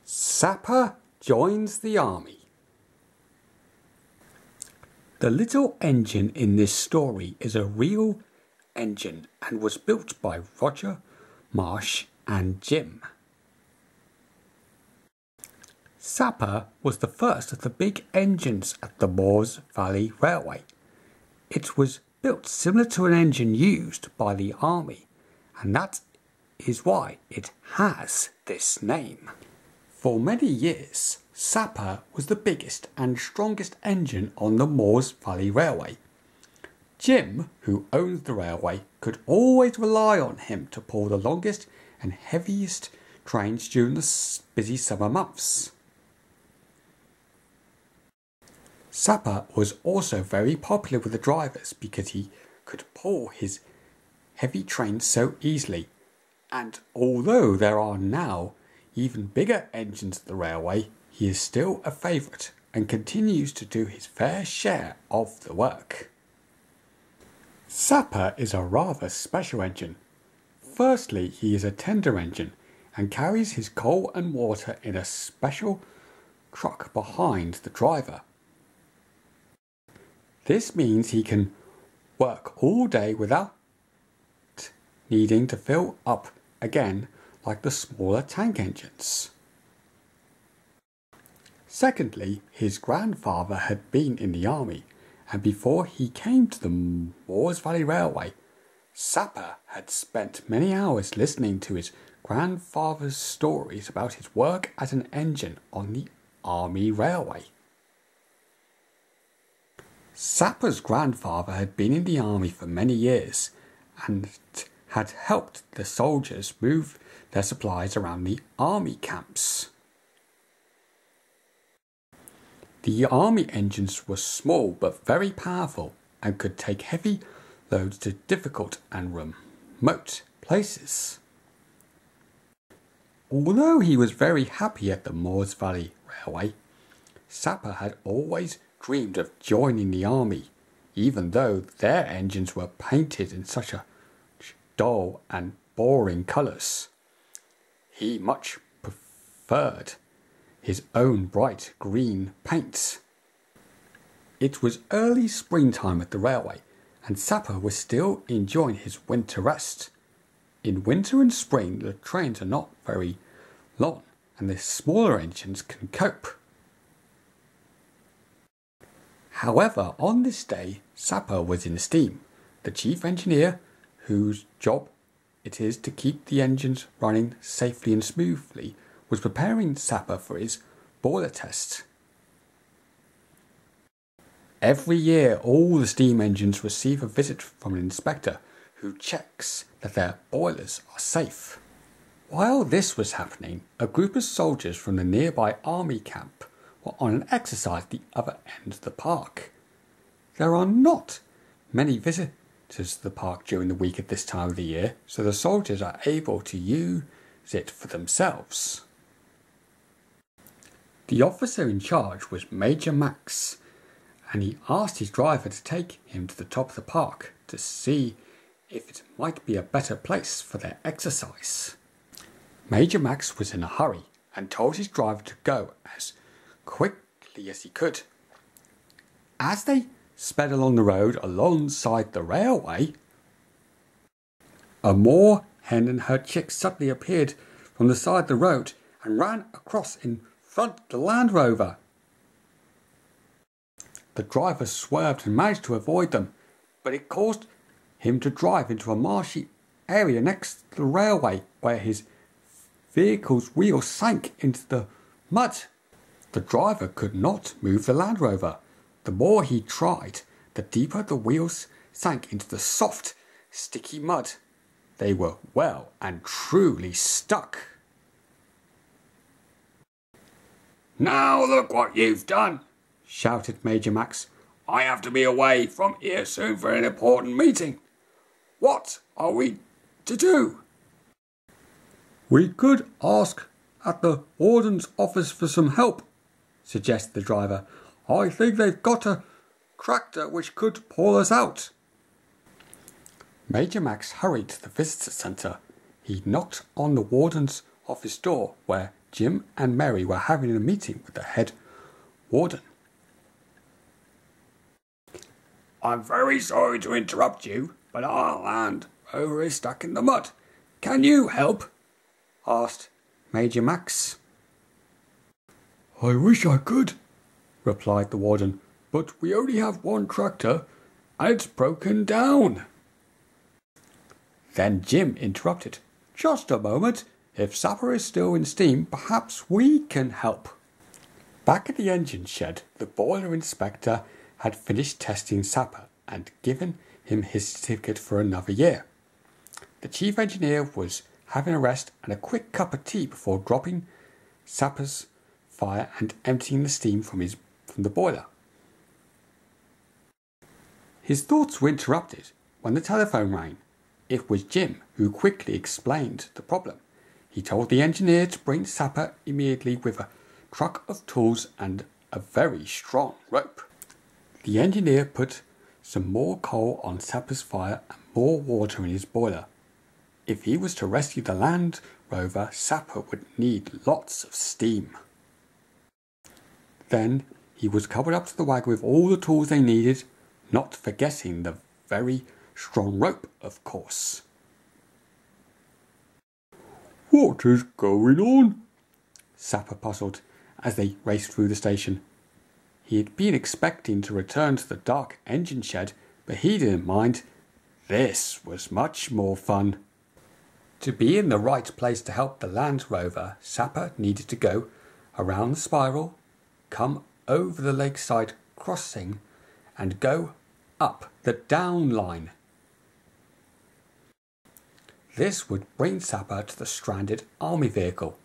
Sapper joins the army. The little engine in this story is a real engine and was built by Roger, Marsh and Jim. Sapper was the first of the big engines at the Moors Valley Railway. It was built similar to an engine used by the army, and that is why it has this name. For many years, Sapper was the biggest and strongest engine on the Moors Valley Railway. Jim, who owned the railway, could always rely on him to pull the longest and heaviest trains during the busy summer months. Sapper was also very popular with the drivers because he could pull his heavy trains so easily, and although there are now even bigger engines at the railway, he is still a favourite and continues to do his fair share of the work. Sapper is a rather special engine. Firstly, he is a tender engine and carries his coal and water in a special truck behind the driver. This means he can work all day without needing to fill up again like the smaller tank engines. Secondly, his grandfather had been in the army, and before he came to the Moors Valley Railway, Sapper had spent many hours listening to his grandfather's stories about his work as an engine on the army railway. Sapper's grandfather had been in the army for many years and had helped the soldiers move their supplies around the army camps. The army engines were small but very powerful and could take heavy loads to difficult and remote places. Although he was very happy at the Moors Valley Railway, Sapper had always dreamed of joining the army, even though their engines were painted in such a dull and boring colours. He much preferred his own bright green paints. It was early springtime at the railway, and Sapper was still enjoying his winter rest. In winter and spring, the trains are not very long, and the smaller engines can cope. However, on this day, Sapper was in steam. The chief engineer, whose job it is to keep the engines running safely and smoothly, was preparing Sapper for his boiler test. Every year, all the steam engines receive a visit from an inspector who checks that their boilers are safe. While this was happening, a group of soldiers from the nearby army camp were on an exercise at the other end of the park. There are not many visitors to the park during the week at this time of the year, so the soldiers are able to use it for themselves. The officer in charge was Major Max, and he asked his driver to take him to the top of the park to see if it might be a better place for their exercise. Major Max was in a hurry and told his driver to go as quickly as he could. As they sped along the road alongside the railway, a moor hen and her chicks suddenly appeared from the side of the road and ran across in front of the Land Rover. The driver swerved and managed to avoid them, but it caused him to drive into a marshy area next to the railway where his vehicle's wheels sank into the mud. The driver could not move the Land Rover. The more he tried, the deeper the wheels sank into the soft, sticky mud. They were well and truly stuck. "Now look what you've done!" shouted Major Max. "I have to be away from here soon for an important meeting. What are we to do?" "We could ask at the warden's office for some help," suggested the driver. "I think they've got a tractor which could pull us out." Major Max hurried to the visitor centre. He knocked on the warden's office door, where Jim and Mary were having a meeting with the head warden. "I'm very sorry to interrupt you, but our Land Rover is stuck in the mud. Can you help?" asked Major Max. "I wish I could," replied the warden, "but we only have one tractor and it's broken down." Then Jim interrupted. "Just a moment. If Sapper is still in steam, perhaps we can help." Back at the engine shed, the boiler inspector had finished testing Sapper and given him his certificate for another year. The chief engineer was having a rest and a quick cup of tea before dropping Sapper's fire and emptying the steam from the boiler. His thoughts were interrupted when the telephone rang. It was Jim, who quickly explained the problem. He told the engineer to bring Sapper immediately with a truck of tools and a very strong rope. The engineer put some more coal on Sapper's fire and more water in his boiler. If he was to rescue the Land Rover, Sapper would need lots of steam. Then he was covered up to the wagon with all the tools they needed, not forgetting the very strong rope, of course. "What is going on?" Sapper puzzled as they raced through the station. He had been expecting to return to the dark engine shed, but he didn't mind. This was much more fun. To be in the right place to help the Land Rover, Sapper needed to go around the spiral, come over the lakeside crossing, and go up the down line. This would bring Sapper to the stranded army vehicle.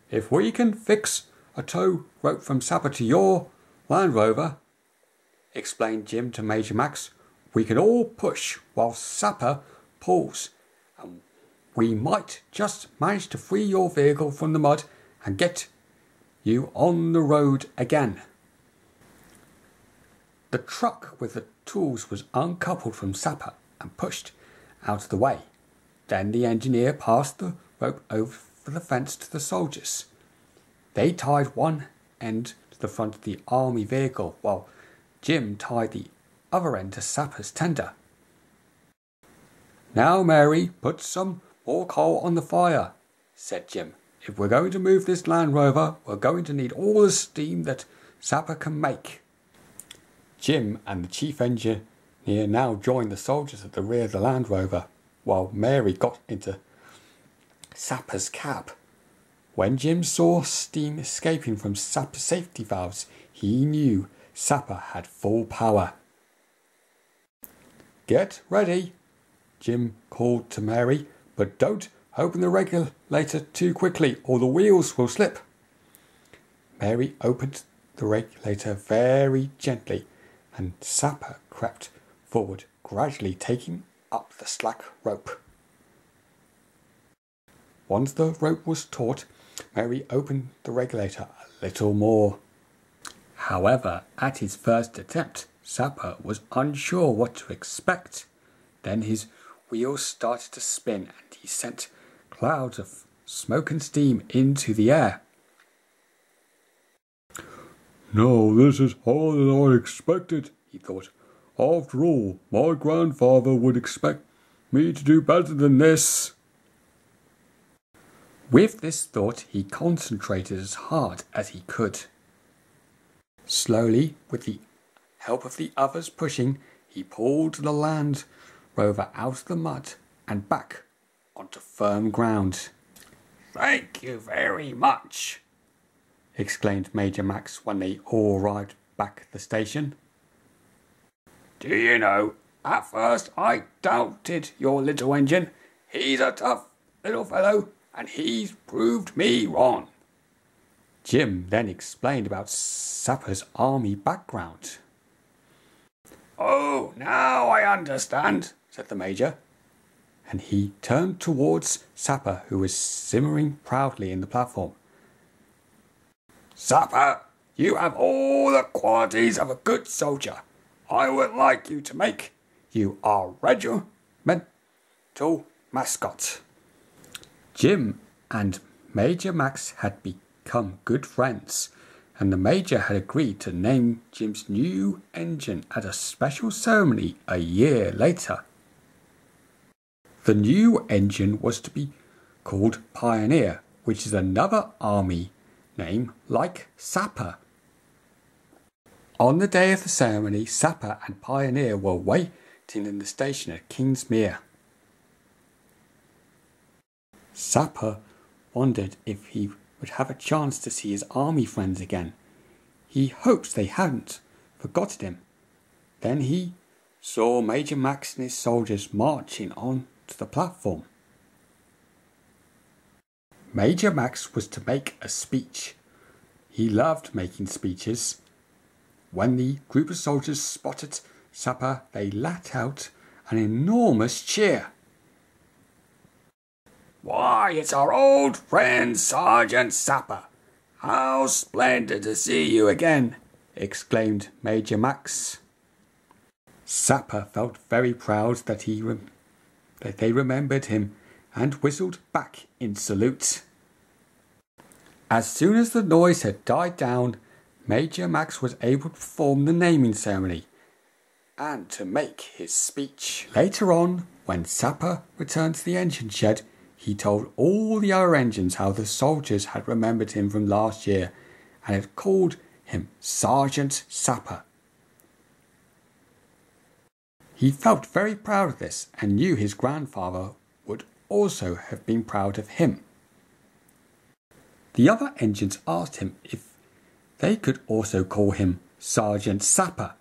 "If we can fix a tow rope from Sapper to your Land Rover," explained Jim to Major Max, "we can all push while Sapper pulls, and we might just manage to free your vehicle from the mud and get you on the road again." The truck with the tools was uncoupled from Sapper and pushed out of the way. Then the engineer passed the rope over the fence to the soldiers. They tied one end to the front of the army vehicle, while Jim tied the other end to Sapper's tender. "Now, Mary, put some more coal on the fire," said Jim. "If we're going to move this Land Rover, we're going to need all the steam that Sapper can make." Jim and the chief engineer now joined the soldiers at the rear of the Land Rover, while Mary got into Sapper's cab. When Jim saw steam escaping from Sapper's safety valves, he knew Sapper had full power. "Get ready," Jim called to Mary, "but don't open the regulator too quickly or the wheels will slip." Mary opened the regulator very gently and Sapper crept forward, gradually taking up the slack rope. Once the rope was taut, Mary opened the regulator a little more. However, at his first attempt, Sapper was unsure what to expect. Then his wheels started to spin and he sent clouds of smoke and steam into the air. "Now this is harder than I expected," he thought. "After all, my grandfather would expect me to do better than this." With this thought, he concentrated as hard as he could. Slowly, with the help of the others pushing, he pulled the Land Rover out of the mud and back onto firm ground. "Thank you very much," exclaimed Major Max when they all arrived back at the station. "Do you know, at first I doubted your little engine. He's a tough little fellow, and he's proved me wrong." Jim then explained about Sapper's army background. "Oh, now I understand," said the Major, and he turned towards Sapper, who was simmering proudly in the platform. "Sapper, you have all the qualities of a good soldier. I would like you to make you our regimental mascot." Jim and Major Max had become good friends, and the Major had agreed to name Jim's new engine at a special ceremony a year later. The new engine was to be called Pioneer, which is another army name like Sapper. On the day of the ceremony, Sapper and Pioneer were waiting in the station at Kingsmere. Sapper wondered if he would have a chance to see his army friends again. He hoped they hadn't forgotten him. Then he saw Major Max and his soldiers marching on to the platform. Major Max was to make a speech. He loved making speeches. When the group of soldiers spotted Sapper, they let out an enormous cheer. "Why, it's our old friend Sergeant Sapper! How splendid to see you again!" exclaimed Major Max. Sapper felt very proud that they remembered him and whistled back in salute. As soon as the noise had died down, Major Max was able to perform the naming ceremony and to make his speech. Later on, when Sapper returned to the engine shed, he told all the other engines how the soldiers had remembered him from last year and had called him Sergeant Sapper. He felt very proud of this and knew his grandfather would also have been proud of him. The other engines asked him if they could also call him Sergeant Sapper.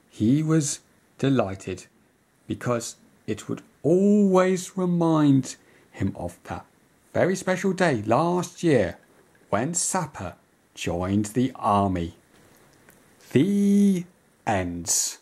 He was delighted because it would always remind him of that very special day last year when Sapper joined the army. The ends.